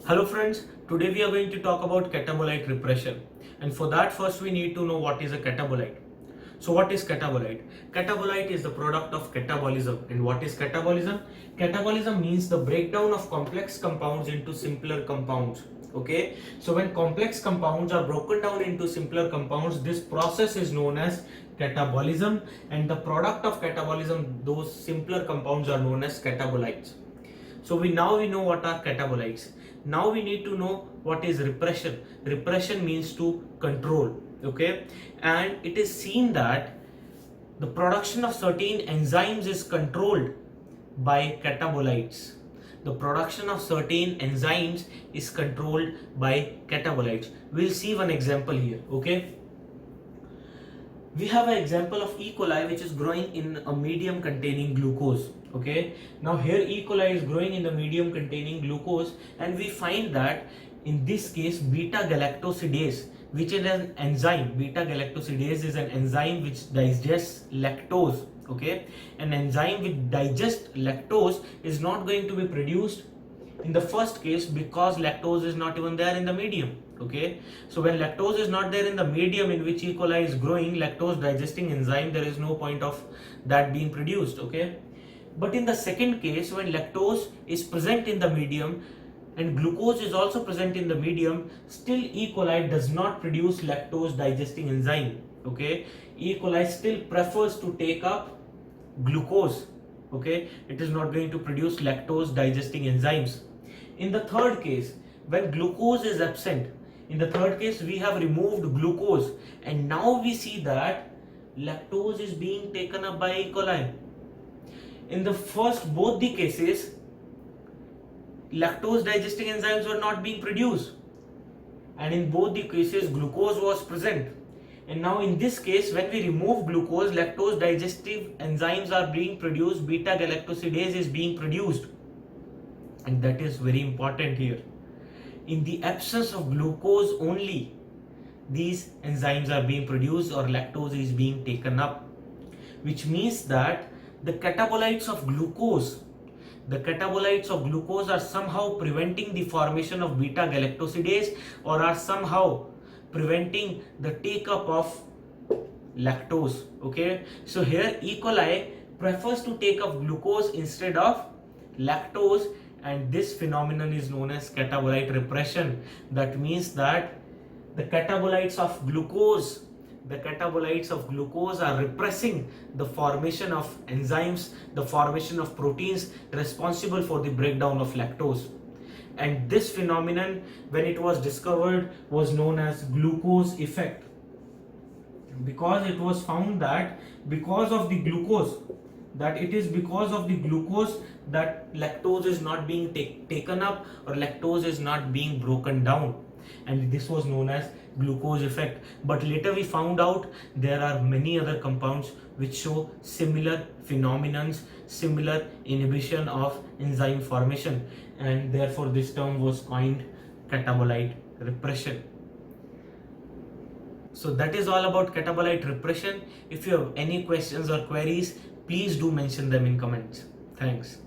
Hello friends, today we are going to talk about catabolite repression, and for that first we need to know what is a catabolite. So what is catabolite? Catabolite is the product of catabolism. And what is catabolism? Catabolism means the breakdown of complex compounds into simpler compounds. Okay, so when complex compounds are broken down into simpler compounds, this process is known as catabolism, and the product of catabolism, those simpler compounds, are known as catabolites. So we know what are catabolites. Now we need to know what is repression. Repression means to control. Okay, and it is seen that the production of certain enzymes is controlled by catabolites. The production of certain enzymes is controlled by catabolites. We'll see one example here. Okay, we have an example of E. coli which is growing in a medium containing glucose. Okay, now here E. coli is growing in the medium containing glucose, and we find that in this case beta galactosidase, which is an enzyme, beta galactosidase is an enzyme which digests lactose. Okay, an enzyme which digests lactose is not going to be produced in the first case because lactose is not even there in the medium. Okay, so when lactose is not there in the medium in which E. coli is growing, lactose digesting enzyme, there is no point of that being produced. Okay, but in the second case, when lactose is present in the medium and glucose is also present in the medium, still E. coli does not produce lactose digesting enzyme. Okay, E. coli still prefers to take up glucose. Okay, it is not going to produce lactose digesting enzymes. In the third case, when glucose is absent, in the third case we have removed glucose, and now we see that lactose is being taken up by E. coli. In the first both the cases, lactose digesting enzymes were not being produced, and in both the cases glucose was present. And now in this case, when we remove glucose, lactose digestive enzymes are being produced, beta galactosidase is being produced, and that is very important here. In the absence of glucose only, these enzymes are being produced or lactose is being taken up, which means that the catabolites of glucose are somehow preventing the formation of beta galactosidase, or are somehow preventing the take up of lactose. Okay, so here E. coli prefers to take up glucose instead of lactose, and this phenomenon is known as catabolite repression. That means that the catabolites of glucose are repressing the formation of enzymes, the formation of proteins responsible for the breakdown of lactose. And this phenomenon, when it was discovered, was known as glucose effect, because it was found that because of the glucose, that lactose is not being taken up, or lactose is not being broken down, and this was known as glucose effect. But later we found out there are many other compounds which show similar phenomenons, similar inhibition of enzyme formation, and therefore this term was coined catabolite repression. So that is all about catabolite repression. If you have any questions or queries, please do mention them in comments. Thanks.